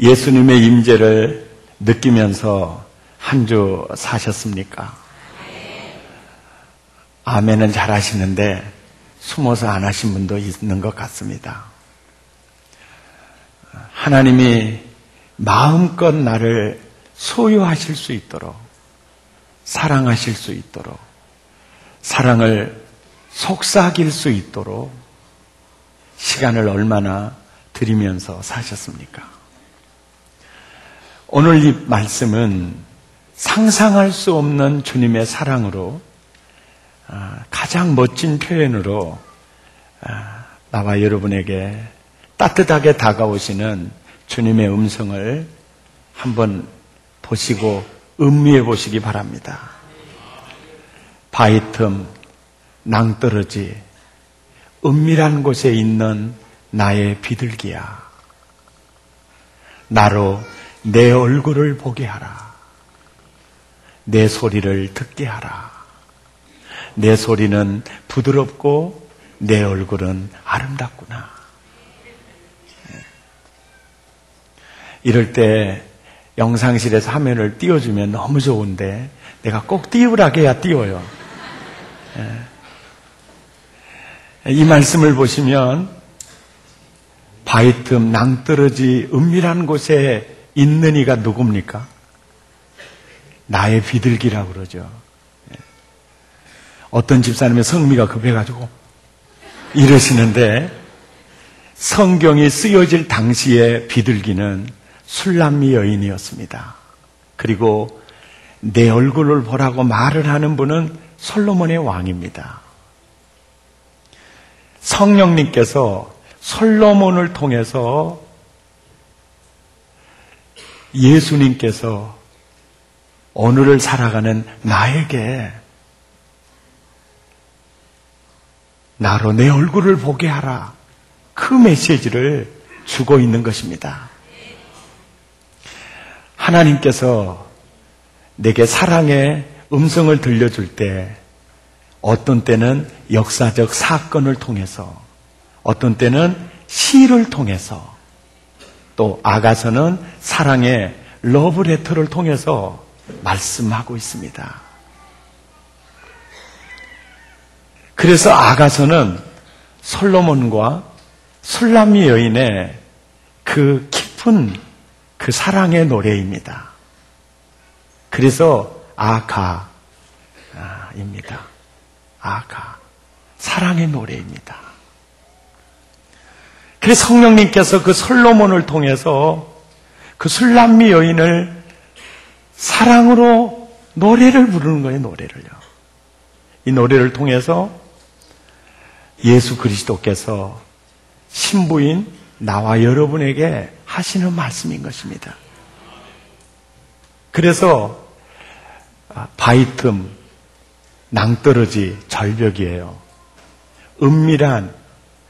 예수님의 임재를 느끼면서 한 주 사셨습니까? 아멘은 잘 하시는데 숨어서 안 하신 분도 있는 것 같습니다. 하나님이 마음껏 나를 소유하실 수 있도록, 사랑하실 수 있도록, 사랑을 속삭일 수 있도록 시간을 얼마나 드리면서 사셨습니까? 오늘 이 말씀은 상상할 수 없는 주님의 사랑으로 가장 멋진 표현으로 나와 여러분에게 따뜻하게 다가오시는 주님의 음성을 한번 보시고 음미해 보시기 바랍니다. 바위 틈, 낭떠러지, 은밀한 곳에 있는 나의 비둘기야. 나로 내 얼굴을 보게 하라. 내 소리를 듣게 하라. 내 소리는 부드럽고 내 얼굴은 아름답구나. 이럴 때 영상실에서 화면을 띄워주면 너무 좋은데 내가 꼭 띄우라게 해야 띄워요. 이 말씀을 보시면 바위 틈, 낭떠러지, 은밀한 곳에 있는 이가 누굽니까? 나의 비둘기라고 그러죠. 어떤 집사님의 성미가 급해가지고 이러시는데 성경이 쓰여질 당시의 비둘기는 술람미 여인이었습니다. 그리고 내 얼굴을 보라고 말을 하는 분은 솔로몬의 왕입니다. 성령님께서 솔로몬을 통해서 예수님께서 오늘을 살아가는 나에게 나로 내 얼굴을 보게 하라. 그 메시지를 주고 있는 것입니다. 하나님께서 내게 사랑의 음성을 들려줄 때 어떤 때는 역사적 사건을 통해서, 어떤 때는 시를 통해서, 또 아가서는 사랑의 러브레터를 통해서 말씀하고 있습니다. 그래서 아가서는 솔로몬과 술람미 여인의 그 깊은 그 사랑의 노래입니다. 그래서 아가입니다. 아가, 사랑의 노래입니다. 그래서 성령님께서 그 솔로몬을 통해서 그 술람미 여인을 사랑으로 노래를 부르는 거예요, 노래를요. 이 노래를 통해서 예수 그리스도께서 신부인 나와 여러분에게 하시는 말씀인 것입니다. 그래서 바위 틈, 낭떠러지, 절벽이에요. 은밀한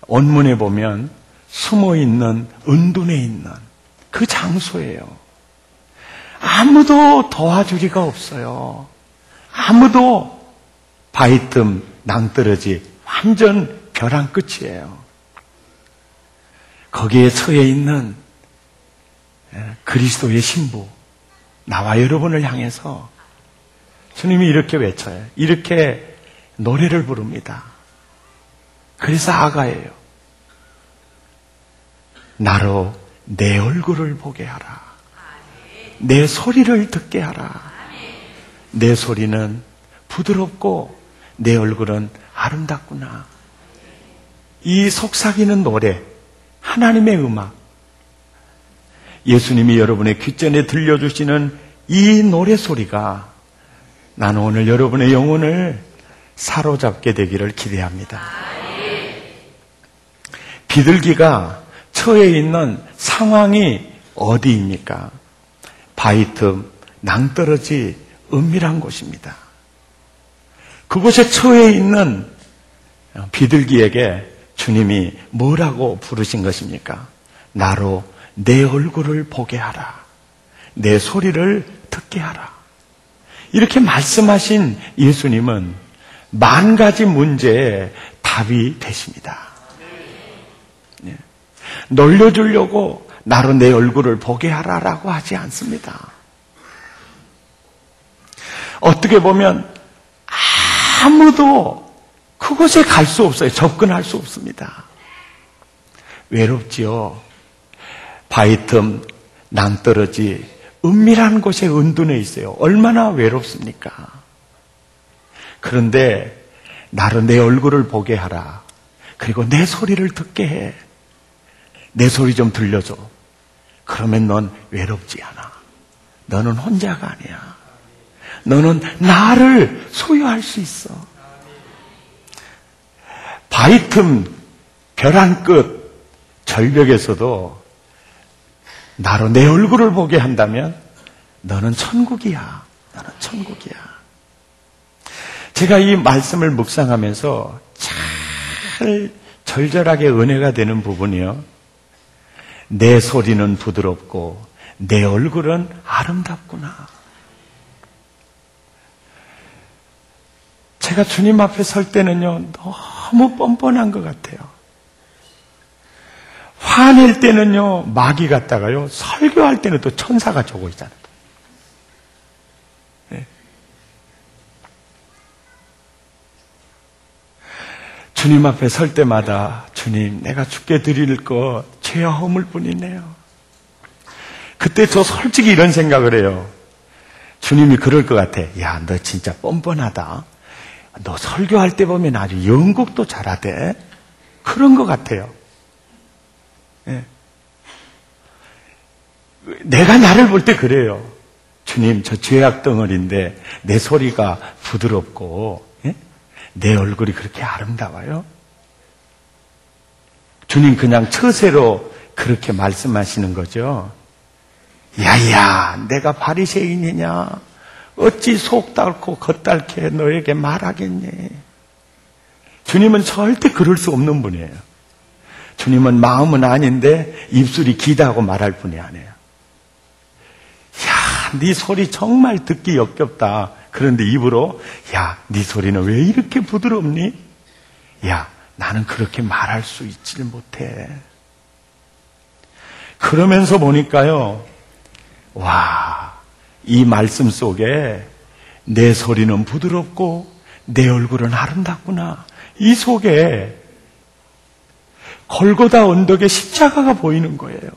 원문에 보면 숨어있는 은둔에 있는 그 장소예요. 아무도 도와주리가 없어요. 아무도 바위 틈, 낭떠러지, 완전 벼랑 끝이에요. 거기에 처해 있는 그리스도의 신부, 나와 여러분을 향해서 주님이 이렇게 외쳐요. 이렇게 노래를 부릅니다. 그래서 아가예요. 나로 내 얼굴을 보게 하라. 내 소리를 듣게 하라. 내 소리는 부드럽고 내 얼굴은 아름답구나. 이 속삭이는 노래, 하나님의 음악, 예수님이 여러분의 귓전에 들려주시는 이 노래 소리가 나는 오늘 여러분의 영혼을 사로잡게 되기를 기대합니다. 비둘기가 처해 있는 상황이 어디입니까? 바위 틈, 낭떠러지, 은밀한 곳입니다. 그곳에 처해 있는 비둘기에게 주님이 뭐라고 부르신 것입니까? 나로 내 얼굴을 보게 하라. 내 소리를 듣게 하라. 이렇게 말씀하신 예수님은 만 가지 문제의 답이 되십니다. 놀려주려고 나로 내 얼굴을 보게 하라라고 하지 않습니다. 어떻게 보면 아무도 그곳에 갈 수 없어요. 접근할 수 없습니다. 외롭지요. 바위 틈, 낭떠러지, 은밀한 곳에 은둔해 있어요. 얼마나 외롭습니까? 그런데 나로 내 얼굴을 보게 하라. 그리고 내 소리를 듣게 해. 내 소리 좀 들려줘. 그러면 넌 외롭지 않아. 너는 혼자가 아니야. 너는 나를 소유할 수 있어. 바위 틈, 벼랑 끝, 절벽에서도 나로 내 얼굴을 보게 한다면 너는 천국이야. 너는 천국이야. 제가 이 말씀을 묵상하면서 잘 절절하게 은혜가 되는 부분이요. 내 소리는 부드럽고 내 얼굴은 아름답구나. 제가 주님 앞에 설 때는요, 너무 뻔뻔한 것 같아요. 화낼 때는요, 마귀 같다가요, 설교할 때는 또 천사가 오고 있잖아요. 네. 주님 앞에 설 때마다, 주님, 내가 주께 드릴 거 죄와 허물 뿐이네요. 그때 저 솔직히 이런 생각을 해요. 주님이 그럴 것 같아. 야, 너 진짜 뻔뻔하다. 너 설교할 때 보면 아주 연극도 잘하대. 그런 것 같아요. 네. 내가 나를 볼 때 그래요. 주님, 저 죄악 덩어리인데 내 소리가 부드럽고 내 얼굴이 그렇게 아름다워요? 주님 그냥 처세로 그렇게 말씀하시는 거죠. 야야, 내가 바리새인이냐? 어찌 속 닳고 겉닳게 너에게 말하겠니? 주님은 절대 그럴 수 없는 분이에요. 주님은 마음은 아닌데 입술이 기다고 말할 분이 아니에요. 야, 네 소리 정말 듣기 역겹다. 그런데 입으로 야, 네 소리는 왜 이렇게 부드럽니? 야, 나는 그렇게 말할 수 있지를 못해. 그러면서 보니까요, 와, 이 말씀 속에 내 소리는 부드럽고 내 얼굴은 아름답구나. 이 속에 골고다 언덕에 십자가가 보이는 거예요.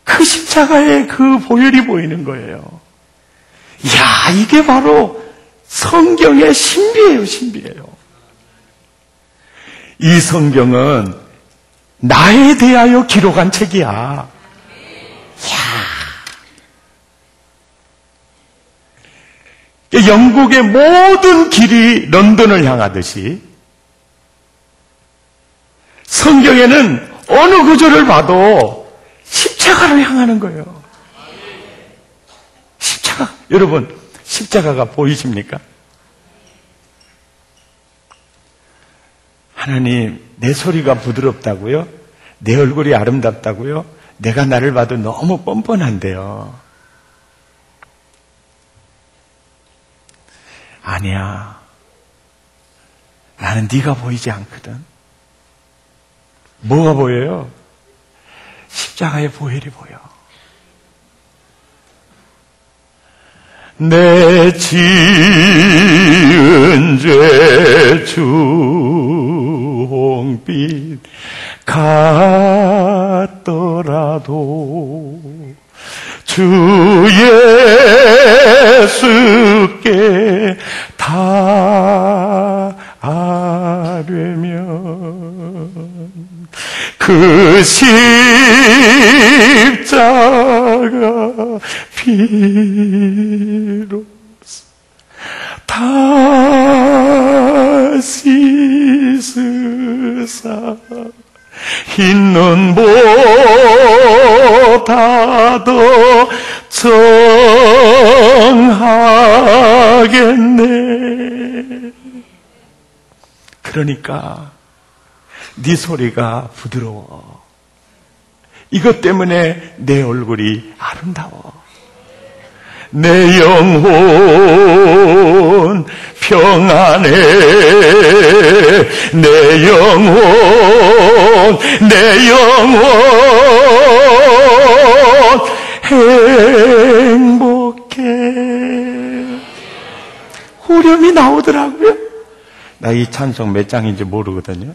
그 십자가에 그 보혈이 보이는 거예요. 야, 이게 바로 성경의 신비예요, 신비예요. 이 성경은 나에 대하여 기록한 책이야. 영국의 모든 길이 런던을 향하듯이 성경에는 어느 구절을 봐도 십자가를 향하는 거예요. 십자가. 여러분, 십자가가 보이십니까? 하나님, 내 소리가 부드럽다고요? 내 얼굴이 아름답다고요? 내가 나를 봐도 너무 뻔뻔한데요. 아니야. 나는 네가 보이지 않거든. 뭐가 보여요? 십자가의 보혈이 보여. 내 지은 죄 주홍빛 같더라도 주 예수께 닿으려면 그 십자가 비로소 다 씻으사 흰 눈보다 더 정하겠네. 그러니까 네 소리가 부드러워. 이것 때문에 내 얼굴이 아름다워. 내 영혼 평안해. 내 영혼 행복해. 후렴이 나오더라고요. 나 이 찬송 몇 장인지 모르거든요.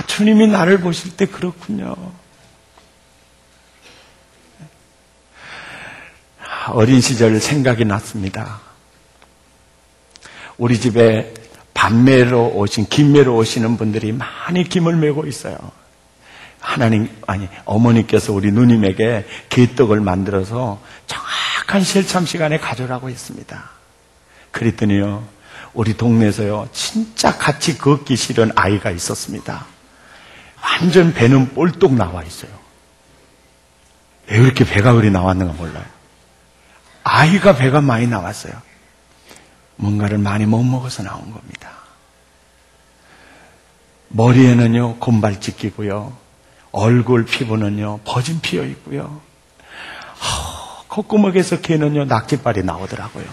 주님이 나를 보실 때 그렇군요. 어린 시절 생각이 났습니다. 우리 집에 밤매로 김매로 오시는 분들이 많이 김을 메고 있어요. 어머니께서 우리 누님에게 개떡을 만들어서 정확한 실참 시간에 가져오라고 했습니다. 그랬더니요, 우리 동네에서요, 진짜 같이 걷기 싫은 아이가 있었습니다. 완전 배는 볼록 나와 있어요. 왜 이렇게 배가 그리 나왔는가 몰라요. 아이가 배가 많이 나왔어요. 뭔가를 많이 못 먹어서 나온 겁니다. 머리에는요, 곰발짓 끼고요, 얼굴 피부는요, 버진 피어 있고요, 콧구멍에서 걔는요, 낙지발이 나오더라고요.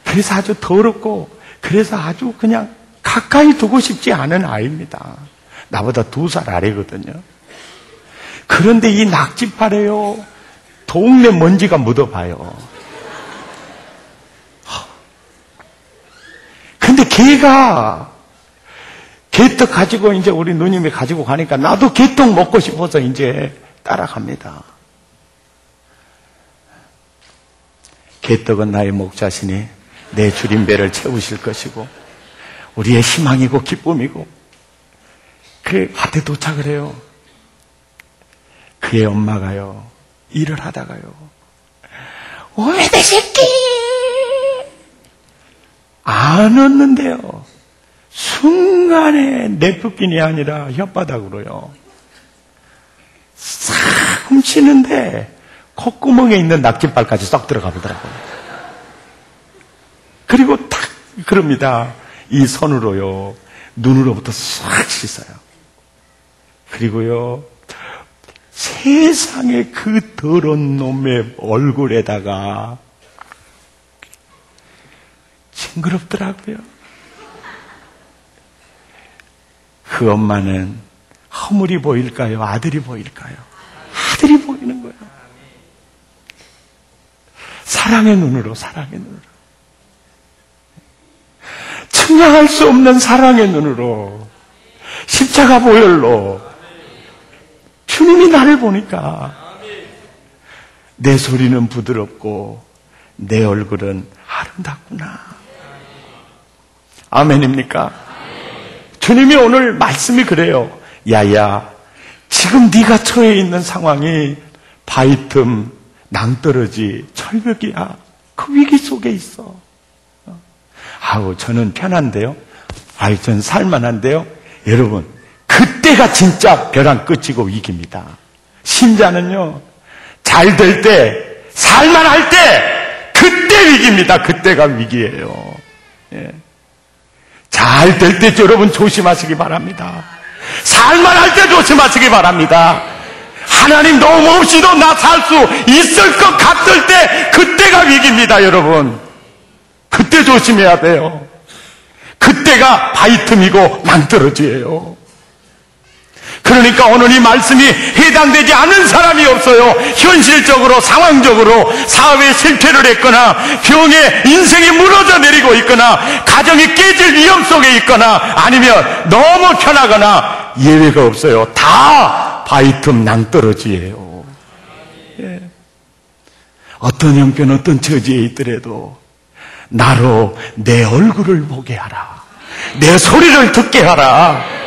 그래서 아주 더럽고, 그래서 아주 그냥 가까이 두고 싶지 않은 아이입니다. 나보다 2살 아래거든요. 그런데 이 낙지발에요, 동네 먼지가 묻어봐요. 근데 걔가 개떡 가지고 이제 우리 누님이 가지고 가니까 나도 개떡 먹고 싶어서 이제 따라갑니다. 개떡은 나의 목자시니 내 주린 배를 채우실 것이고 우리의 희망이고 기쁨이고. 그 밭에 도착을 해요. 그의 엄마가요, 일을 하다가요, 오메데 새끼! 안 웃는데요, 순간에 내뿜긴이 아니라 혓바닥으로요, 싹 훔치는데 콧구멍에 있는 낙지발까지 쏙 들어가 보더라고요. 그리고 탁 그럽니다. 이 손으로요, 눈으로부터 싹 씻어요. 그리고요, 세상에 그 더러운 놈의 얼굴에다가 징그럽더라고요. 그 엄마는 허물이 보일까요? 아들이 보일까요? 아들이 보이는 거예요. 사랑의 눈으로, 사랑의 눈으로. 측량할 수 없는 사랑의 눈으로, 십자가 보혈로 주님이 나를 보니까 내 소리는 부드럽고 내 얼굴은 아름답구나. 아멘입니까? 주님이 오늘 말씀이 그래요. 야야, 지금 네가 처해 있는 상황이 바위틈, 낭떠러지, 철벽이야. 그 위기 속에 있어. 아우, 저는 편한데요. 전 살만한데요. 여러분, 그때가 진짜 벼랑 끝이고 위기입니다. 신자는요, 잘 될 때, 살만할 때, 그때 위기입니다. 그때가 위기예요. 예. 잘 될 때 여러분 조심하시기 바랍니다. 살만할 때 조심하시기 바랍니다. 하나님 도움 없이도 나 살 수 있을 것 같을 때, 그때가 위기입니다, 여러분. 그때 조심해야 돼요. 그때가 바위틈이고 낭떠러지예요. 그러니까 오늘 이 말씀이 해당되지 않은 사람이 없어요. 현실적으로, 상황적으로 사업에 실패를 했거나 병에 인생이 무너져 내리고 있거나 가정이 깨질 위험 속에 있거나 아니면 너무 편하거나 예외가 없어요. 다 바위틈 낭떠러지예요. 예. 어떤 형편, 어떤 처지에 있더라도 나로 내 얼굴을 보게 하라. 내 소리를 듣게 하라.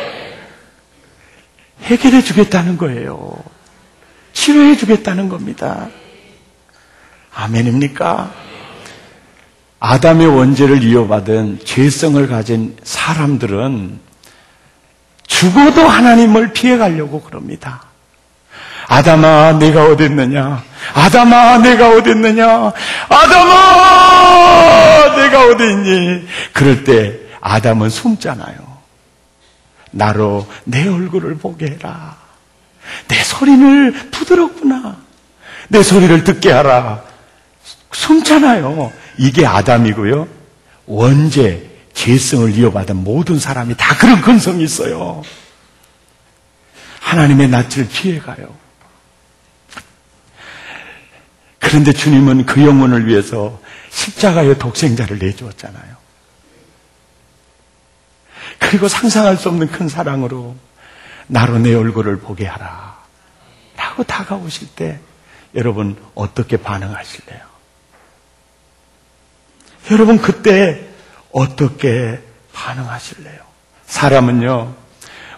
해결해 주겠다는 거예요. 치료해 주겠다는 겁니다. 아멘입니까? 아담의 원죄를 이어받은 죄성을 가진 사람들은 죽어도 하나님을 피해가려고 그럽니다. 아담아, 내가 어딨느냐? 아담아, 내가 어딨느냐? 아담아, 내가 어디 있니? 그럴 때 아담은 숨잖아요. 나로 내 얼굴을 보게 해라. 내 소리를 부드럽구나. 내 소리를 듣게 하라. 숨잖아요. 이게 아담이고요. 원죄, 죄성을 이어받은 모든 사람이 다 그런 근성이 있어요. 하나님의 낯을 피해가요. 그런데 주님은 그 영혼을 위해서 십자가의 독생자를 내주었잖아요. 그리고 상상할 수 없는 큰 사랑으로 나로 내 얼굴을 보게 하라 라고 다가오실 때 여러분 어떻게 반응하실래요? 여러분 그때 어떻게 반응하실래요? 사람은요,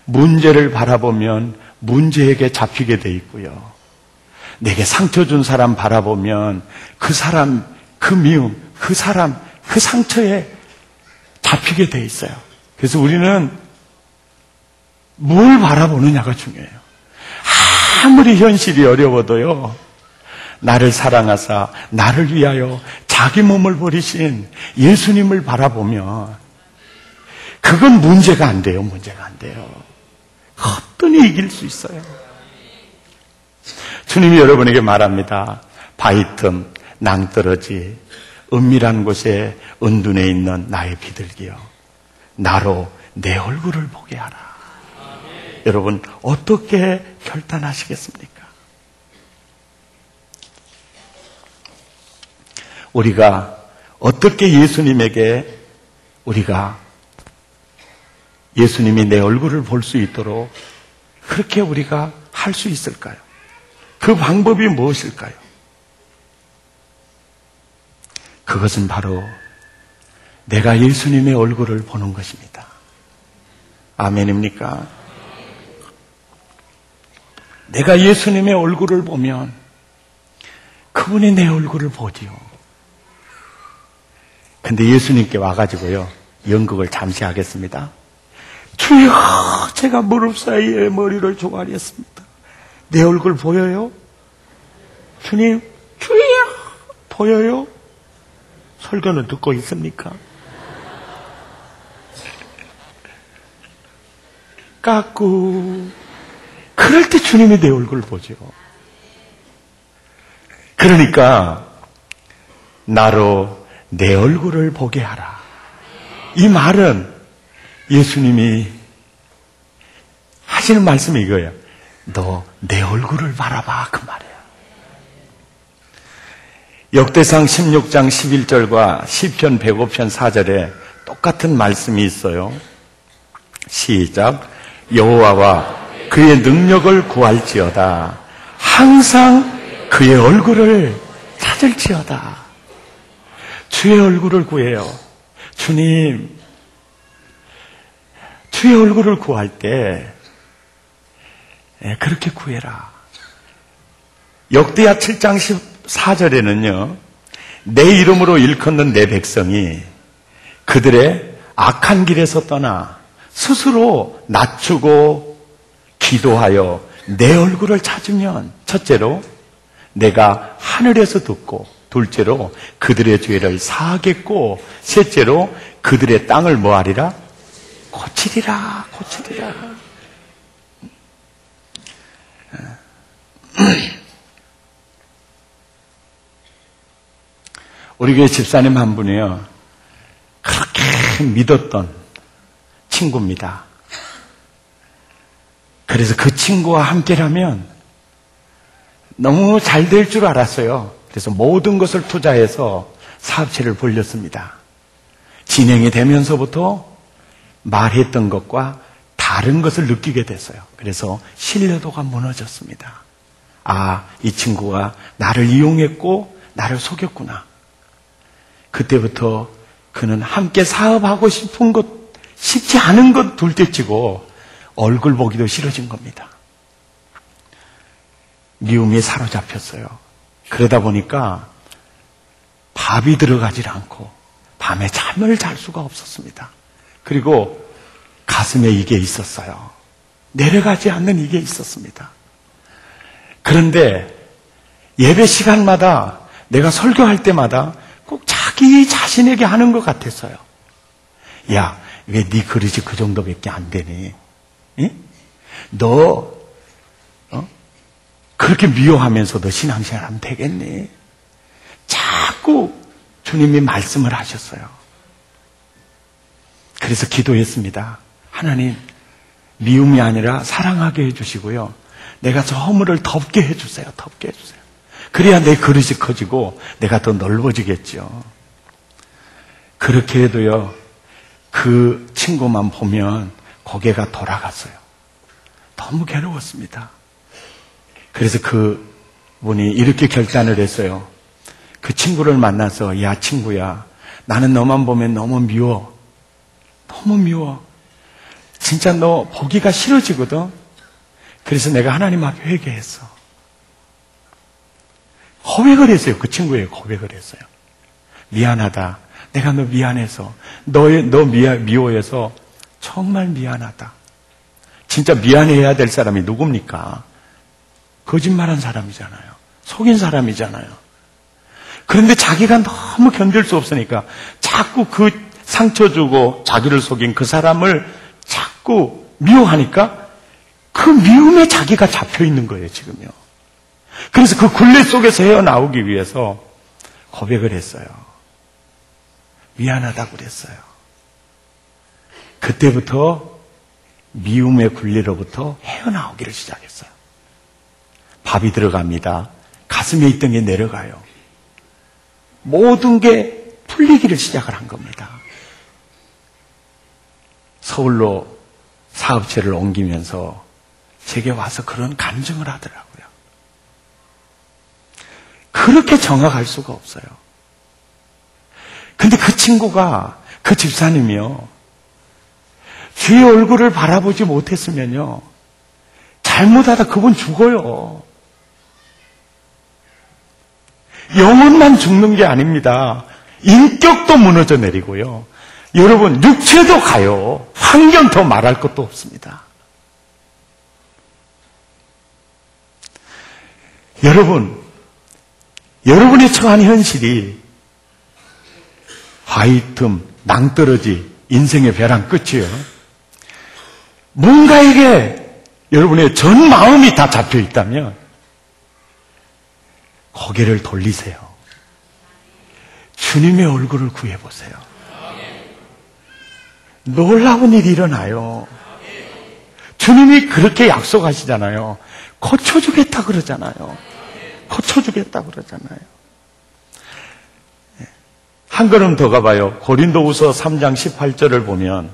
문제를 바라보면 문제에게 잡히게 돼 있고요. 내게 상처 준 사람 바라보면 그 사람, 그 미움, 그 사람, 그 상처에 잡히게 돼 있어요. 그래서 우리는 뭘 바라보느냐가 중요해요. 아무리 현실이 어려워도요, 나를 사랑하사 나를 위하여 자기 몸을 버리신 예수님을 바라보면 그건 문제가 안 돼요. 문제가 안 돼요. 어떠니 이길 수 있어요. 주님이 여러분에게 말합니다. 바위 틈, 낭떠러지, 은밀한 곳에 은둔해 있는 나의 비둘기여, 나로 내 얼굴을 보게 하라. 여러분 어떻게 결단하시겠습니까? 우리가 어떻게 예수님에게 우리가 예수님이 내 얼굴을 볼 수 있도록 그렇게 우리가 할 수 있을까요? 그 방법이 무엇일까요? 그것은 바로 내가 예수님의 얼굴을 보는 것입니다. 아멘입니까? 내가 예수님의 얼굴을 보면 그분이 내 얼굴을 보지요. 근데 예수님께 와가지고요, 연극을 잠시 하겠습니다. 주여, 제가 무릎 사이에 머리를 조아렸습니다. 내 얼굴 보여요? 주님, 주여, 보여요? 설교는 듣고 있습니까? 까꾸. 그럴 때 주님이 내 얼굴을 보죠. 그러니까 나로 내 얼굴을 보게 하라. 이 말은 예수님이 하시는 말씀이 이거예요. 너 내 얼굴을 바라봐, 그 말이에요. 역대상 16장 11절과 시편 105편 4절에 똑같은 말씀이 있어요. 시작. 여호와와 그의 능력을 구할지어다. 항상 그의 얼굴을 찾을지어다. 주의 얼굴을 구해요. 주님, 주의 얼굴을 구할 때 그렇게 구해라. 역대하 7장 14절에는요, 내 이름으로 일컫는 내 백성이 그들의 악한 길에서 떠나 스스로 낮추고 기도하여 내 얼굴을 찾으면, 첫째로 내가 하늘에서 듣고, 둘째로 그들의 죄를 사하겠고, 셋째로 그들의 땅을 뭐하리라? 고치리라, 고치리라. 우리 교회 집사님 한 분이요, 그렇게 믿었던 친구입니다. 그래서 그 친구와 함께라면 너무 잘 될 줄 알았어요. 그래서 모든 것을 투자해서 사업체를 벌렸습니다. 진행이 되면서부터 말했던 것과 다른 것을 느끼게 됐어요. 그래서 신뢰도가 무너졌습니다. 아, 이 친구가 나를 이용했고 나를 속였구나. 그때부터 그는 함께 사업하고 싶은 것, 쉽지 않은 것 둘째치고 얼굴 보기도 싫어진 겁니다. 미움에 사로잡혔어요. 그러다 보니까 밥이 들어가질 않고 밤에 잠을 잘 수가 없었습니다. 그리고 가슴에 이게 있었어요. 내려가지 않는 이게 있었습니다. 그런데 예배 시간마다 내가 설교할 때마다 꼭 자기 자신에게 하는 것 같았어요. 야, 왜 네 그릇이 그 정도밖에 안 되니? 너 그렇게 미워하면서도 신앙생활하면 되겠니? 자꾸 주님이 말씀을 하셨어요. 그래서 기도했습니다. 하나님, 미움이 아니라 사랑하게 해주시고요. 내가 저 허물을 덮게 해주세요. 덮게 해주세요. 그래야 내 그릇이 커지고 내가 더 넓어지겠죠. 그렇게 해도요, 그 친구만 보면 고개가 돌아갔어요. 너무 괴로웠습니다. 그래서 그 분이 이렇게 결단을 했어요. 그 친구를 만나서, 야, 친구야, 나는 너만 보면 너무 미워. 너무 미워. 진짜 너 보기가 싫어지거든. 그래서 내가 하나님 앞에 회개했어. 고백을 했어요. 그 친구에게 고백을 했어요. 미안하다. 내가 너 미안해서, 너 미워해서 정말 미안하다. 진짜 미안해야 될 사람이 누굽니까? 거짓말한 사람이잖아요. 속인 사람이잖아요. 그런데 자기가 너무 견딜 수 없으니까 자꾸 그 상처 주고 자기를 속인 그 사람을 자꾸 미워하니까 그 미움에 자기가 잡혀 있는 거예요, 지금요. 그래서 그 굴레 속에서 헤어나오기 위해서 고백을 했어요. 미안하다고 그랬어요. 그때부터 미움의 굴레로부터 헤어나오기를 시작했어요. 밥이 들어갑니다. 가슴에 있던 게 내려가요. 모든 게 풀리기를 시작을 한 겁니다. 서울로 사업체를 옮기면서 제게 와서 그런 간증을 하더라고요. 그렇게 정확할 수가 없어요. 근데 그 친구가, 그 집사님이요, 주의 얼굴을 바라보지 못했으면요, 잘못하다 그분 죽어요. 영혼만 죽는 게 아닙니다. 인격도 무너져 내리고요. 여러분, 육체도 가요. 환경 더 말할 것도 없습니다. 여러분이 처한 현실이 화이틈, 낭떠러지, 인생의 벼랑 끝이에요. 뭔가에게 여러분의 전 마음이 다 잡혀 있다면 고개를 돌리세요. 주님의 얼굴을 구해보세요. 놀라운 일이 일어나요. 주님이 그렇게 약속하시잖아요. 고쳐주겠다 그러잖아요. 고쳐주겠다 그러잖아요. 한 걸음 더 가봐요. 고린도후서 3장 18절을 보면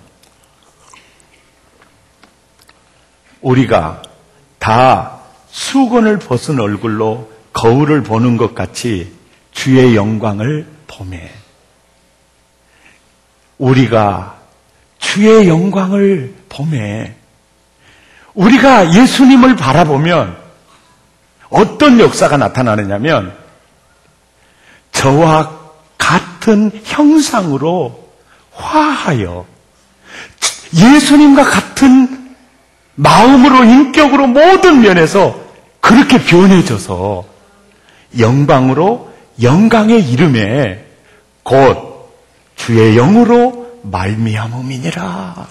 우리가 다 수건을 벗은 얼굴로 거울을 보는 것 같이 주의 영광을 보매. 우리가 주의 영광을 보매. 우리가 예수님을 바라보면 어떤 역사가 나타나느냐면 저와 같은 형상으로 화하여 예수님과 같은 마음으로, 인격으로, 모든 면에서 그렇게 변해져서 영광으로, 영광의 이름에 곧 주의 영으로 말미암음이니라.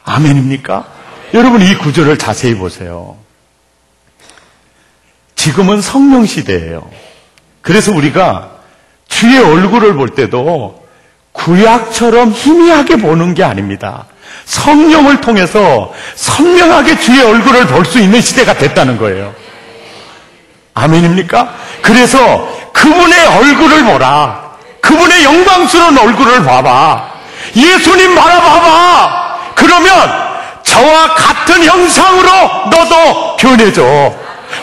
아멘입니까? 여러분, 이 구절을 자세히 보세요. 지금은 성령 시대예요. 그래서 우리가 주의 얼굴을 볼 때도 구약처럼 희미하게 보는 게 아닙니다. 성령을 통해서 선명하게 주의 얼굴을 볼 수 있는 시대가 됐다는 거예요. 아멘입니까? 그래서 그분의 얼굴을 보라. 그분의 영광스러운 얼굴을 봐봐. 예수님 바라봐봐. 그러면 저와 같은 형상으로 너도 변해져.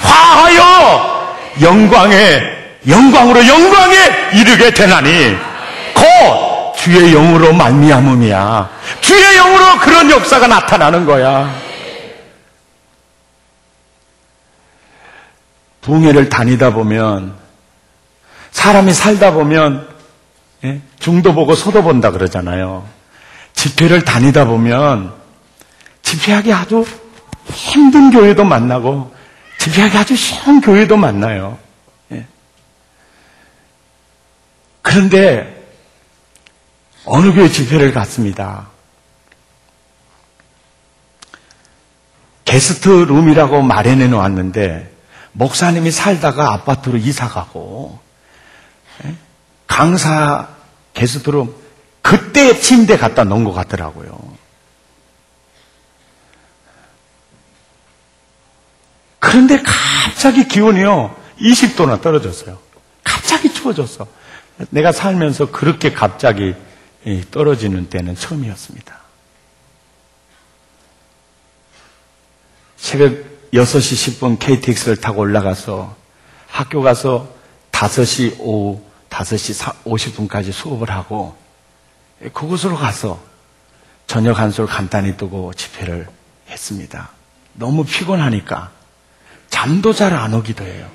화하여 영광으로 영광에 이르게 되나니 곧 주의 영으로 말미암음이야. 주의 영으로 그런 역사가 나타나는 거야. 부흥회를 다니다 보면, 사람이 살다 보면 중도 보고 소도 본다 그러잖아요. 집회를 다니다 보면 집회하기 아주 힘든 교회도 만나고 집회하기 아주 쉬운 교회도 만나요. 그런데 어느 교회 집회를 갔습니다. 게스트룸이라고 마련해 놓았는데 목사님이 살다가 아파트로 이사 가고 강사 게스트룸 그때 침대 갖다 놓은 것 같더라고요. 그런데 갑자기 기온이요 20도나 떨어졌어요. 갑자기 추워졌어. 내가 살면서 그렇게 갑자기 떨어지는 때는 처음이었습니다. 새벽 6시 10분 KTX를 타고 올라가서 학교 가서 5시 오후 5시 50분까지 수업을 하고 그곳으로 가서 저녁 한술 간단히 뜨고 집회를 했습니다. 너무 피곤하니까 잠도 잘 안 오기도 해요.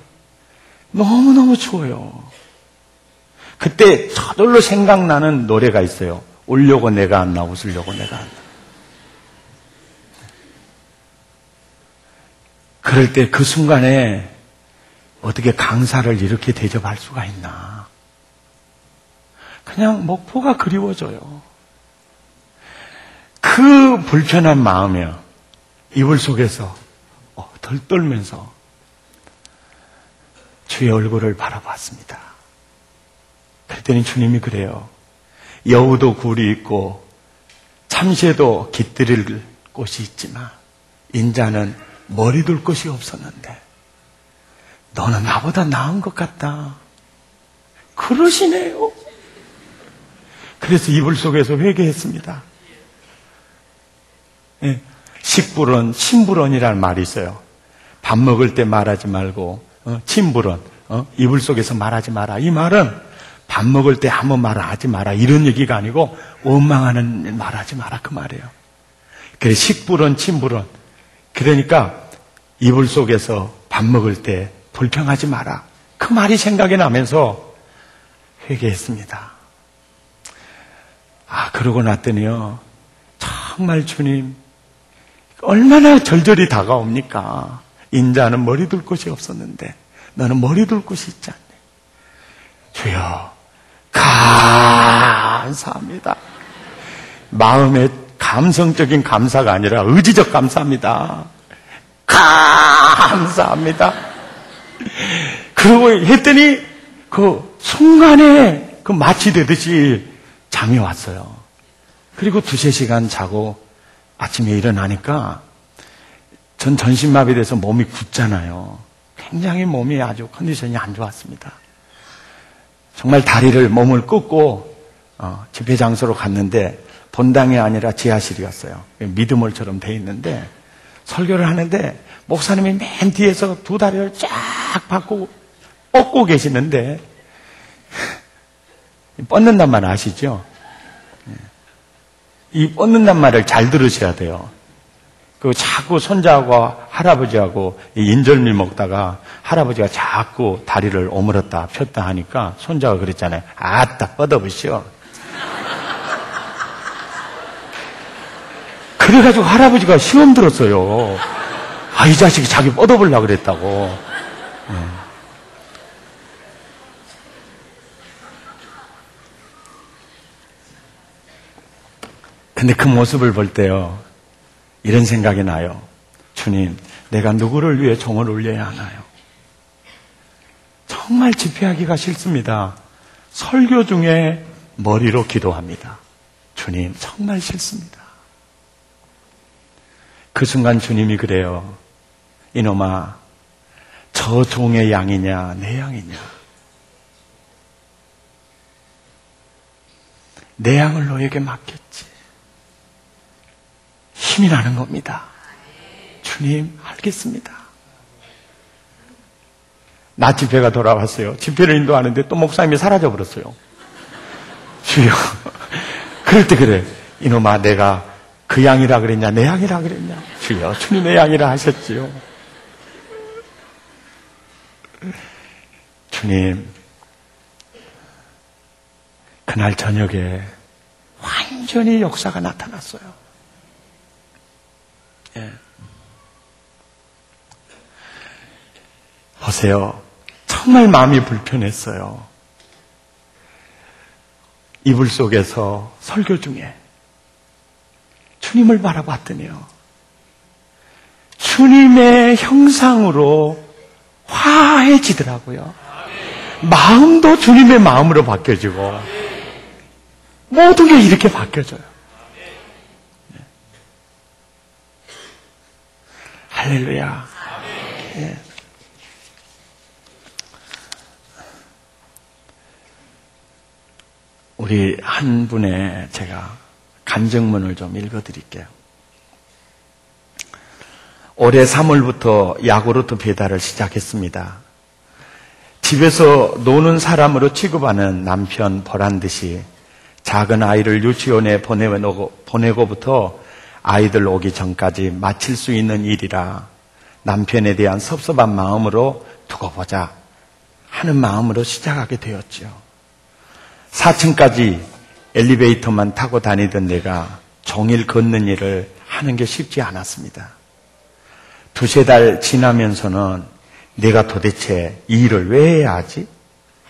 너무너무 추워요. 그때 저절로 생각나는 노래가 있어요. 울려고 내가 안 나, 웃으려고 내가 안 나. 그럴 때 그 순간에 어떻게 강사를 이렇게 대접할 수가 있나. 그냥 목포가 그리워져요. 그 불편한 마음이요. 이불 속에서 덜 떨면서 주의 얼굴을 바라봤습니다. 그랬더니 주님이 그래요. 여우도 굴이 있고 참새도 깃들일 곳이 있지만 인자는 머리 둘 곳이 없었는데 너는 나보다 나은 것 같다. 그러시네요. 그래서 이불 속에서 회개했습니다. 네. 식불언, 침불언이라는 말이 있어요. 밥 먹을 때 말하지 말고 침불언, 이불 속에서 말하지 마라. 이 말은 밥 먹을 때 아무 말 하지 마라 이런 얘기가 아니고 원망하는 말 하지 마라 그 말이에요. 그래 식불언, 침불언. 그러니까 이불 속에서 밥 먹을 때 불평하지 마라. 그 말이 생각이 나면서 회개했습니다. 그러고 났더니요. 정말 주님 얼마나 절절히 다가옵니까? 인자는 머리 둘 곳이 없었는데 너는 머리 둘 곳이 있지 않네. 주여 감사합니다. 마음의 감성적인 감사가 아니라 의지적 감사합니다. 감사합니다. 그러고 했더니 그 순간에 그 마취되듯이 잠이 왔어요. 그리고 2-3시간 자고 아침에 일어나니까 전 전신마비돼서 몸이 굳잖아요. 굉장히 몸이 아주 컨디션이 안 좋았습니다. 정말 다리를 몸을 끄고 집회 장소로 갔는데 본당이 아니라 지하실이었어요. 미드몰처럼 돼 있는데 설교를 하는데 목사님이 맨 뒤에서 2 다리를 쫙 뻗고 계시는데 뻗는단 말 아시죠? 이 뻗는단 말을 잘 들으셔야 돼요. 그 자꾸 손자하고 할아버지하고 인절미 먹다가 할아버지가 자꾸 다리를 오므렸다 폈다 하니까 손자가 그랬잖아요. 아따 뻗어보시오. 그래가지고 할아버지가 시험 들었어요. 이 자식이 자기 뻗어보려고 그랬다고. 근데 그 모습을 볼 때요. 이런 생각이 나요. 주님, 내가 누구를 위해 종을 울려야 하나요? 정말 집회하기가 싫습니다. 설교 중에 머리로 기도합니다. 주님, 정말 싫습니다. 그 순간 주님이 그래요. 이놈아, 저 종의 양이냐, 내 양이냐? 내 양을 너에게 맡겼지. 힘이 나는 겁니다. 주님, 알겠습니다. 낮 집회가 돌아왔어요. 집회를 인도하는데 또 목사님이 사라져버렸어요. 주여. 그럴 때 그래. 이놈아, 내가 그 양이라 그랬냐, 내 양이라 그랬냐. 주여, 주님의 양이라 하셨지요. 주님, 그날 저녁에 완전히 역사가 나타났어요. 보세요. 정말 마음이 불편했어요. 이불 속에서 설교 중에 주님을 바라봤더니요. 주님의 형상으로 화해지더라고요. 마음도 주님의 마음으로 바뀌어지고 모든 게 이렇게 바뀌어져요. 할렐루야. 예. 우리 한 분의 제가 간증문을 좀 읽어드릴게요. 올해 3월부터 야구르트 배달을 시작했습니다. 집에서 노는 사람으로 취급하는 남편 보란듯이 작은 아이를 유치원에 보내고부터 아이들 오기 전까지 마칠 수 있는 일이라 남편에 대한 섭섭한 마음으로 두고 보자 하는 마음으로 시작하게 되었죠. 4층까지 엘리베이터만 타고 다니던 내가 종일 걷는 일을 하는 게 쉽지 않았습니다. 2-3달 지나면서는 내가 도대체 이 일을 왜 해야 하지?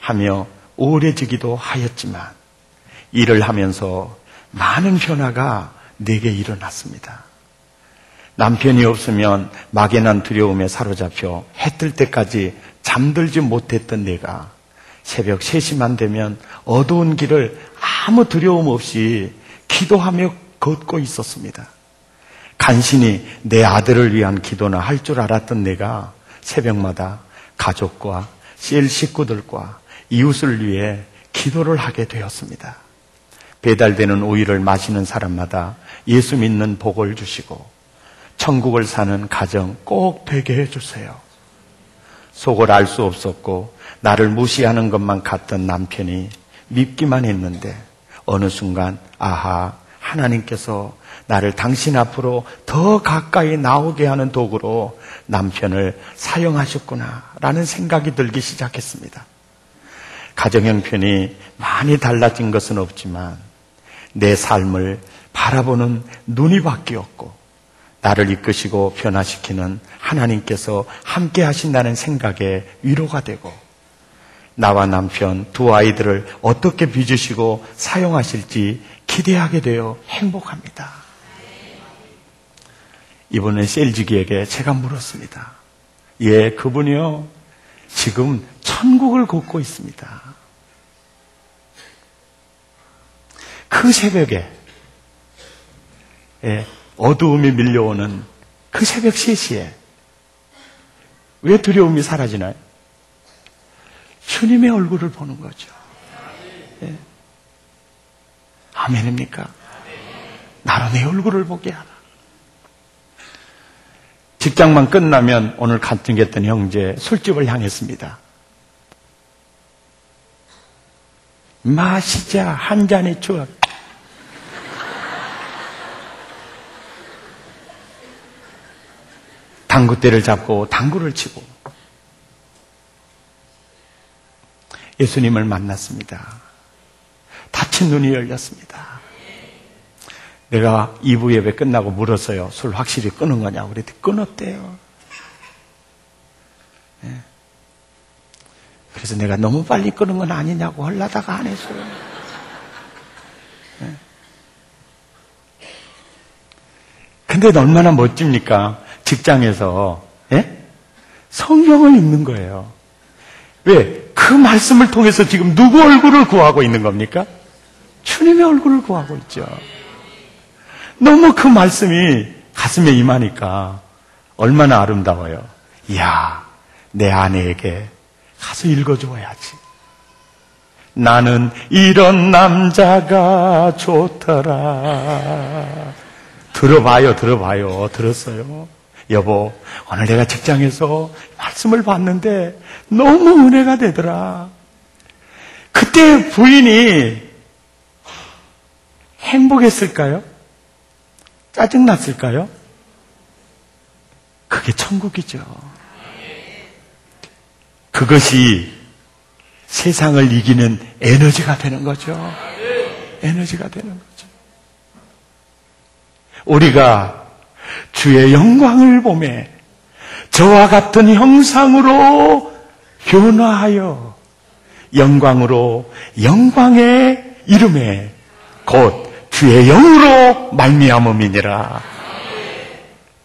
하며 우울해지기도 하였지만 일을 하면서 많은 변화가 내게 일어났습니다. 남편이 없으면 막연한 두려움에 사로잡혀 해 뜰 때까지 잠들지 못했던 내가 새벽 3시만 되면 어두운 길을 아무 두려움 없이 기도하며 걷고 있었습니다. 간신히 내 아들을 위한 기도나 할 줄 알았던 내가 새벽마다 가족과 셀 식구들과 이웃을 위해 기도를 하게 되었습니다. 배달되는 우유를 마시는 사람마다 예수 믿는 복을 주시고 천국을 사는 가정 꼭 되게 해주세요. 속을 알 수 없었고 나를 무시하는 것만 같던 남편이 밉기만 했는데 어느 순간 아하, 하나님께서 나를 당신 앞으로 더 가까이 나오게 하는 도구로 남편을 사용하셨구나 라는 생각이 들기 시작했습니다. 가정 형편이 많이 달라진 것은 없지만 내 삶을 바라보는 눈이 바뀌었고 나를 이끄시고 변화시키는 하나님께서 함께 하신다는 생각에 위로가 되고 나와 남편 두 아이들을 어떻게 빚으시고 사용하실지 기대하게 되어 행복합니다. 이번에 셀지기에게 제가 물었습니다. 예, 그분이요 지금 천국을 걷고 있습니다. 그 새벽에 어두움이 밀려오는 그 새벽 3시에 왜 두려움이 사라지나요? 주님의 얼굴을 보는 거죠. 예. 아멘입니까? 나로 내 얼굴을 보게 하라. 직장만 끝나면 오늘 간증했던 형제 술집을 향했습니다. 마시자 한 잔의 추억. 당구대를 잡고 당구를 치고 예수님을 만났습니다. 다친 눈이 열렸습니다. 내가 2부 예배 끝나고 물었어요. 술 확실히 끊은 거냐고. 그랬더니 끊었대요. 네. 그래서 내가 너무 빨리 끊은 건 아니냐고 하려다가 안 했어요. 네. 근데 얼마나 멋집니까? 직장에서 성경을 읽는 거예요. 왜? 그 말씀을 통해서 지금 누구 얼굴을 구하고 있는 겁니까? 주님의 얼굴을 구하고 있죠. 너무 그 말씀이 가슴에 임하니까 얼마나 아름다워요. 이야, 내 아내에게 가서 읽어줘야지. 나는 이런 남자가 좋더라. 들어봐요. 들었어요. 여보, 오늘 내가 직장에서 말씀을 봤는데 너무 은혜가 되더라. 그때 부인이 행복했을까요? 짜증났을까요? 그게 천국이죠. 그것이 세상을 이기는 에너지가 되는 거죠. 에너지가 되는 거죠. 우리가 주의 영광을 보며 저와 같은 형상으로 변화하여 영광으로 영광의 이름에 곧 주의 영으로 말미암음이니라.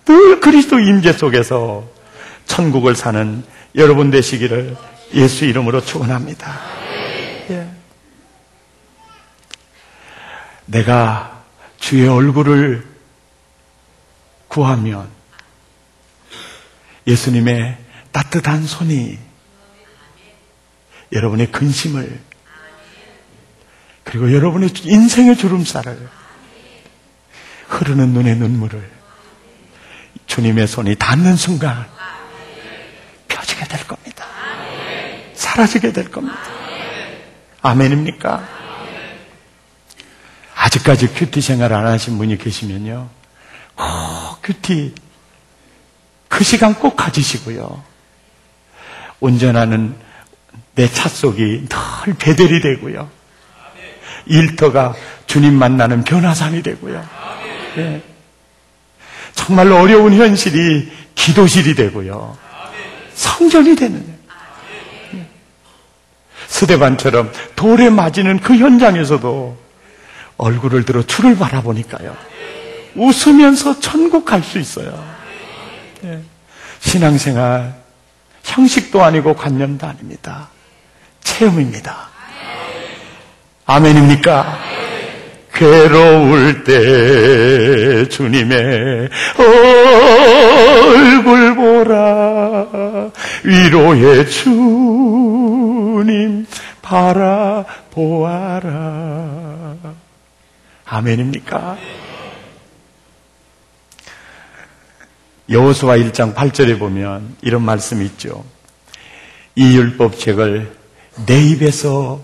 늘 그리스도 임재 속에서 천국을 사는 여러분 되시기를 예수 이름으로 축원합니다. 예. 내가 주의 얼굴을 구하면 예수님의 따뜻한 손이 여러분의 근심을 그리고 여러분의 인생의 주름살을 흐르는 눈의 눈물을 주님의 손이 닿는 순간 펴지게 될 겁니다. 사라지게 될 겁니다. 아멘입니까? 아직까지 큐티 생활 안 하신 분이 계시면요, 큐티 그 시간 꼭 가지시고요. 운전하는 내 차 속이 늘 베델이 되고요. 일터가 주님 만나는 변화산이 되고요. 네. 정말로 어려운 현실이 기도실이 되고요. 성전이 되는. 네. 스데반처럼 돌에 맞이는 그 현장에서도 얼굴을 들어 주를 바라보니까요, 웃으면서 천국 갈 수 있어요. 네. 신앙생활 형식도 아니고 관념도 아닙니다. 체험입니다. 아멘입니까? 괴로울 때 주님의 얼굴 보라, 위로의 주님 바라보아라. 아멘입니까? 여호수아 1장 8절에 보면 이런 말씀이 있죠. 이 율법책을 내 입에서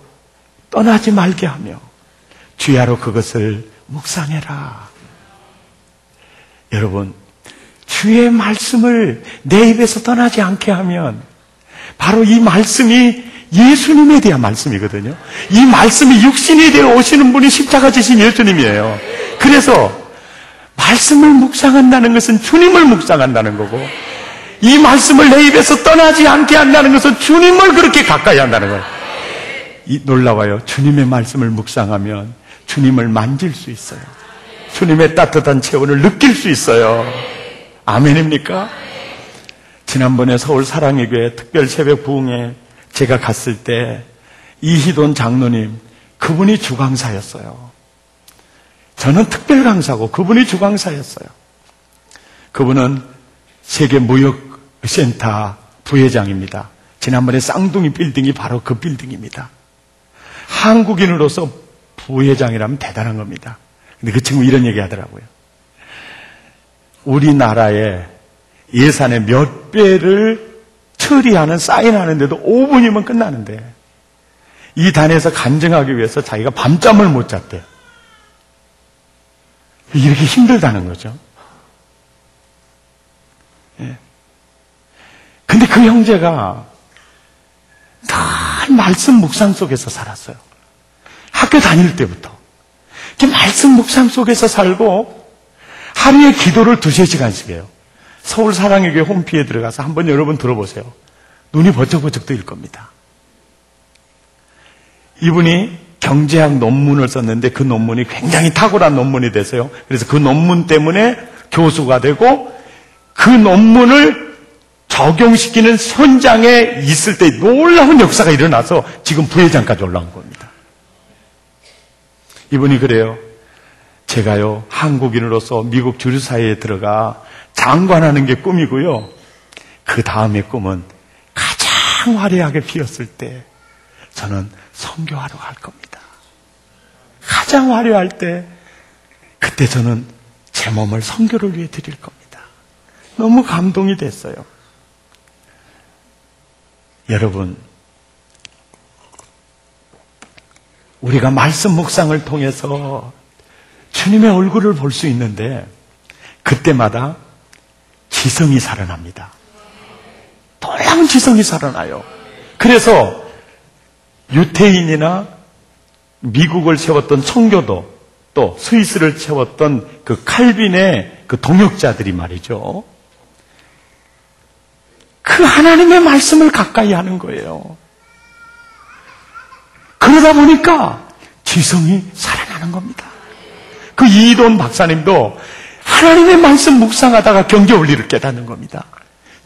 떠나지 말게 하며 주야로 그것을 묵상해라. 여러분, 주의 말씀을 내 입에서 떠나지 않게 하면 바로 이 말씀이 예수님에 대한 말씀이거든요. 이 말씀이 육신이 되어 오시는 분이 십자가 지신 예수님이에요. 그래서 말씀을 묵상한다는 것은 주님을 묵상한다는 거고, 이 말씀을 내 입에서 떠나지 않게 한다는 것은 주님을 그렇게 가까이 한다는 거예요. 놀라워요. 주님의 말씀을 묵상하면 주님을 만질 수 있어요. 주님의 따뜻한 체온을 느낄 수 있어요. 아멘입니까? 지난번에 서울 사랑의 교회 특별 새벽 부흥회 제가 갔을 때 이희돈 장로님, 그분이 주강사였어요. 저는 특별 강사고 그분이 주강사였어요. 그분은 세계무역센터 부회장입니다. 지난번에 쌍둥이 빌딩이 바로 그 빌딩입니다. 한국인으로서 부회장이라면 대단한 겁니다. 근데 그 친구 이런 얘기 하더라고요. 우리나라의 예산의 몇 배를 처리하는, 사인하는데도 5분이면 끝나는데 이 단에서 간증하기 위해서 자기가 밤잠을 못 잤대요. 이렇게 힘들다는 거죠. 예. 근데 그 형제가 늘 말씀 묵상 속에서 살았어요. 학교 다닐 때부터. 말씀 묵상 속에서 살고 하루에 기도를 2-3시간씩 해요. 서울 사랑의 교회 홈피에 들어가서 한번 여러분 들어보세요. 눈이 번쩍번쩍 뜨일 겁니다. 이분이 경제학 논문을 썼는데 그 논문이 굉장히 탁월한 논문이 돼서요. 그래서 그 논문 때문에 교수가 되고 그 논문을 적용시키는 현장에 있을 때 놀라운 역사가 일어나서 지금 부회장까지 올라온 겁니다. 이분이 그래요. 제가요, 한국인으로서 미국 주류사회에 들어가 장관하는 게 꿈이고요. 그 다음의 꿈은 가장 화려하게 피었을 때 저는 선교하러 갈 겁니다. 가장 화려할 때 그때 저는 제 몸을 선교를 위해 드릴 겁니다. 너무 감동이 됐어요. 여러분, 우리가 말씀 묵상을 통해서 주님의 얼굴을 볼 수 있는데 그때마다 지성이 살아납니다. 놀라운 지성이 살아나요. 그래서 유태인이나 미국을 세웠던 청교도, 또 스위스를 세웠던 그 칼빈의 그 동역자들이 말이죠, 그 하나님의 말씀을 가까이 하는 거예요. 그러다 보니까 지성이 살아나는 겁니다. 그 이돈 박사님도 하나님의 말씀 묵상하다가 경계 원리를 깨닫는 겁니다.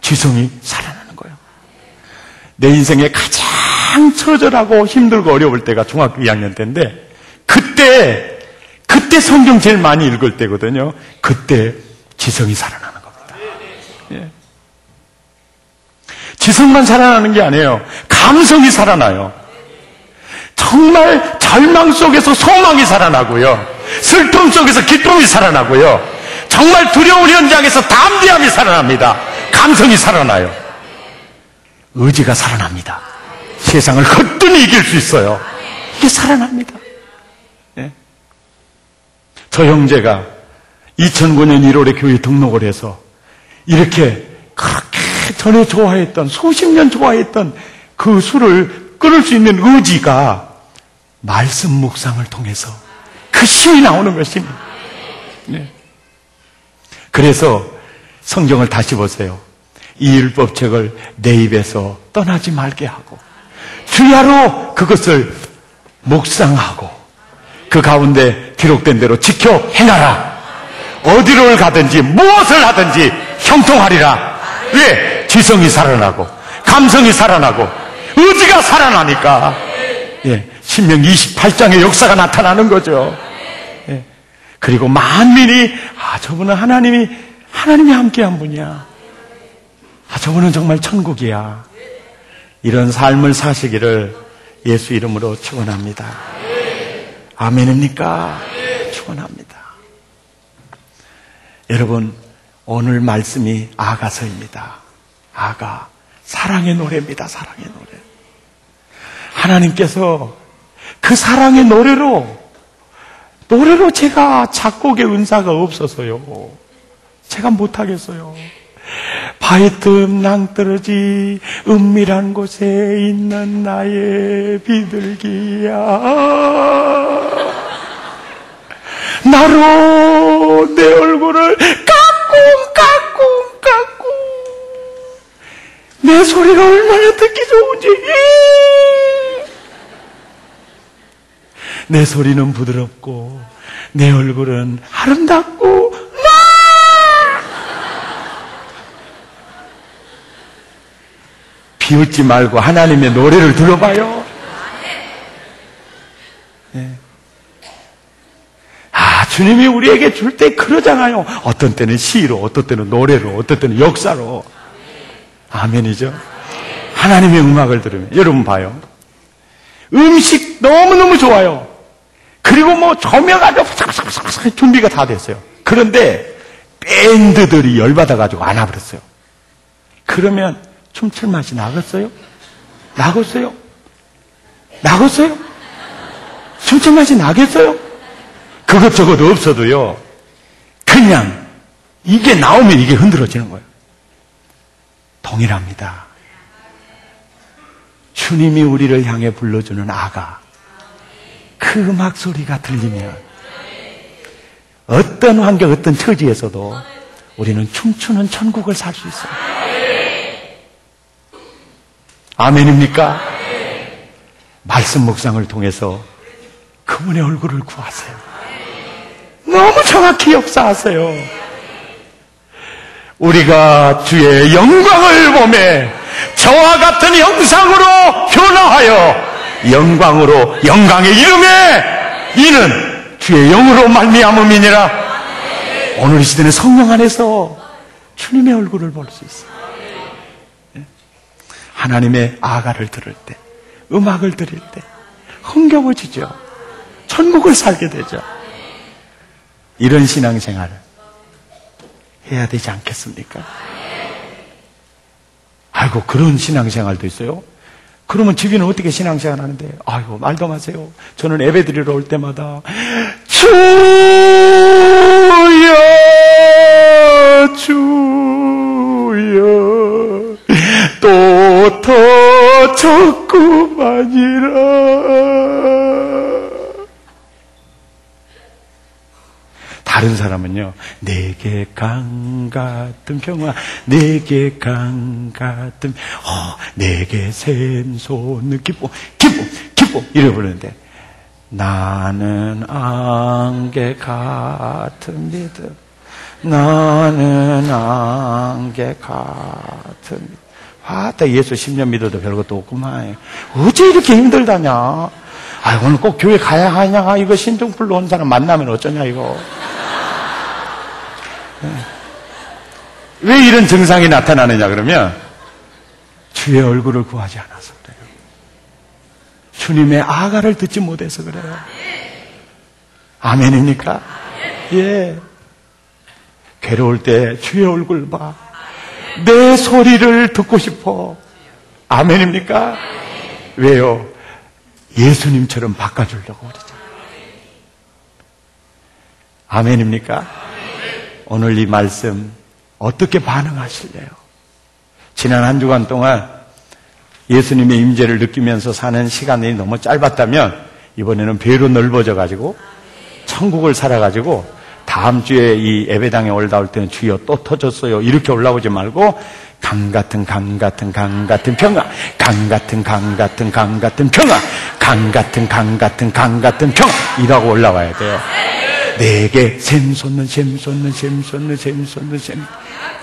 지성이 살아나는 거예요. 내 인생에 가장 처절하고 힘들고 어려울 때가 중학교 2학년 때인데 그때 성경 제일 많이 읽을 때거든요. 그때 지성이 살아나는 겁니다. 예. 지성만 살아나는 게 아니에요. 감성이 살아나요. 정말 절망 속에서 소망이 살아나고요. 슬픔 속에서 기쁨이 살아나고요. 정말 두려운 현장에서 담대함이 살아납니다. 감성이 살아나요. 의지가 살아납니다. 세상을 거뜬히 이길 수 있어요. 이게 살아납니다. 네. 저 형제가 2009년 1월에 교회 등록을 해서 이렇게 그렇게 전에 좋아했던 수십 년 좋아했던 그 술을 끊을 수 있는 의지가 말씀 묵상을 통해서 그 힘이 나오는 것입니다. 네. 그래서 성경을 다시 보세요. 이 율법책을 내 입에서 떠나지 말게 하고 주야로 그것을 묵상하고 그 가운데 기록된 대로 지켜 행하라. 어디를 가든지 무엇을 하든지 형통하리라. 왜? 지성이 살아나고 감성이 살아나고 의지가 살아나니까 예, 신명기 28장의 역사가 나타나는 거죠. 예. 그리고 만민이 저분은 하나님이 함께한 분이야. 저분은 정말 천국이야. 이런 삶을 사시기를 예수 이름으로 축원합니다. 아멘입니까? 축원합니다. 여러분, 오늘 말씀이 아가서입니다. 아가, 사랑의 노래입니다. 사랑의 노래. 하나님께서 그 사랑의 노래로 제가 작곡의 은사가 없어서요. 제가 못하겠어요. 바위 틈 낭떠러지 은밀한 곳에 있는 나의 비둘기야, 나로 내 얼굴을 까꿍 내 소리가 얼마나 듣기 좋은지. 내 소리는 부드럽고 내 얼굴은 아름답고 비웃지 말고 하나님의 노래를 들어봐요. 네. 주님이 우리에게 줄 때 그러잖아요. 어떤 때는 시로, 어떤 때는 노래로, 어떤 때는 역사로. 아멘이죠. 하나님의 음악을 들으면 여러분 봐요. 음식 너무너무 좋아요. 그리고 뭐 조명 아주 준비가 다 됐어요. 그런데 밴드들이 열받아가지고 안 와버렸어요. 그러면 춤출 맛이 나겠어요? 나겠어요? 춤출 맛이 나겠어요? 그것저것 없어도요, 그냥 이게 나오면 이게 흔들어지는 거예요. 동일합니다. 주님이 우리를 향해 불러주는 아가, 그 음악 소리가 들리면 어떤 환경, 어떤 처지에서도 우리는 춤추는 천국을 살 수 있어요. 아멘입니까? 말씀 묵상을 통해서 그분의 얼굴을 구하세요. 너무 정확히 역사하세요. 우리가 주의 영광을 보매 저와 같은 형상으로 변화하여 영광의 이름에 이는 주의 영으로 말미암음이니라. 오늘 이 시대는 성령 안에서 주님의 얼굴을 볼 수 있어요. 하나님의 아가를 들을 때, 음악을 들을 때 흥겨워지죠. 천국을 살게 되죠. 이런 신앙생활을 해야 되지 않겠습니까? 아이고, 그런 신앙생활도 있어요? 그러면 집에는 어떻게 신앙생활 하는데? 아이고, 말도 마세요. 저는 예배 드리러 올 때마다 주여 또 더 적구만이라. 다른 사람은요, 내게 강 같은 평화, 내게 강 같은, 내게 샘솟는 기쁨, 이래 부르는데, 나는 안개 같은 믿음, 나는 안개 같은. 딱 예수 10년 믿어도 별것도 없구만. 어째 이렇게 힘들다냐? 오늘 꼭 교회 가야 하냐? 이거 신종플로 온 사람 만나면 어쩌냐, 이거. 왜 이런 증상이 나타나느냐, 그러면 주의 얼굴을 구하지 않아서 그래요. 주님의 아가를 듣지 못해서 그래요. 아멘입니까? 예. 괴로울 때 주의 얼굴 봐. 내 소리를 듣고 싶어. 아멘입니까? 왜요? 예수님처럼 바꿔주려고 그러죠. 아멘입니까? 오늘 이 말씀 어떻게 반응하실래요? 지난 한 주간 동안 예수님의 임재를 느끼면서 사는 시간이 너무 짧았다면 이번에는 배로 넓어져 가지고 천국을 살아가지고 다음 주에 이 예배당에 올라올 때는 주여 또 터졌어요 이렇게 올라오지 말고 강 같은 평화, 강 같은 평화, 강 같은 평화, 강 같은 평화 이라고 올라와야 돼요. 내게 샘 솟는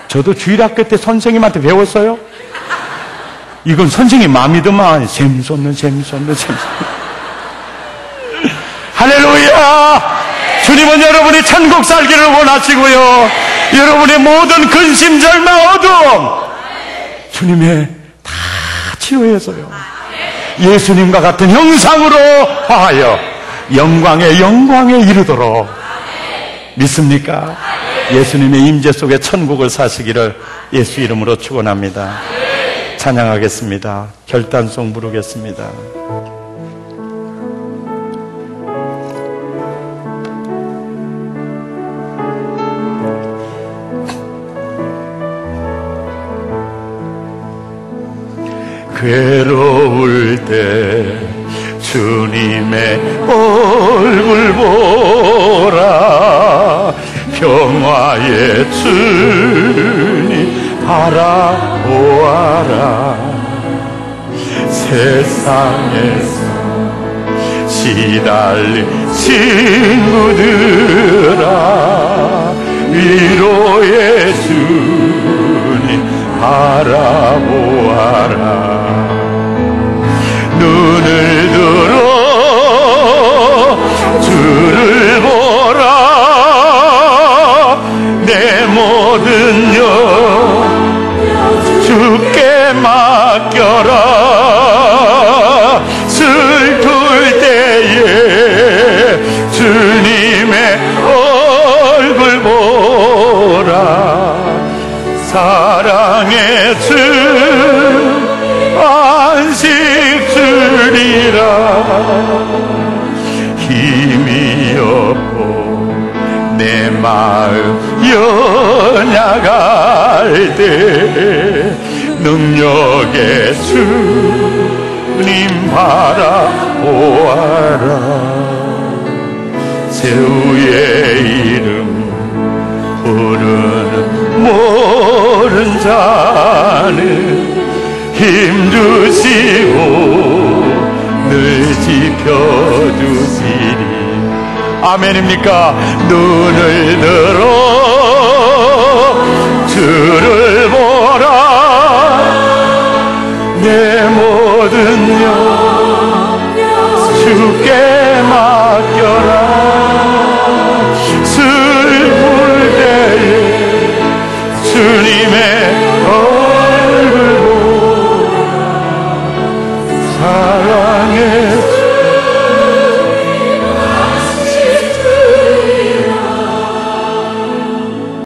저도 주일학교 때 선생님한테 배웠어요. 이건 선생님 마음이더만. 샘 솟는 할렐루야. 주님은 여러분이 천국 살기를 원하시고요, 여러분의 모든 근심, 절망, 어두움 주님의 다 치유해서요, 예수님과 같은 형상으로 하여 영광에 이르도록. 믿습니까? 예수님의 임재 속에 천국을 사시기를 예수 이름으로 축원합니다. 찬양하겠습니다. 결단송 부르겠습니다. 괴로울 때 주님의 얼굴 보라. 평화의 주님 바라보아라. 세상에서 시달린 친구들아, 위로의 주님 바라보아라. 눈을 들어 주를 보라. 내 모든 영 주께 맡겨라. 슬플 때에 주님의 얼굴 보라. 사랑의 주 안식 주리라. 힘이 없고 내 마음 연약할 때 능력의 주님 바라보아라. 최후의 이름 부르는 모른 자는 힘주시고 늘 지켜주시리. 아멘입니까? 눈을 들어 주를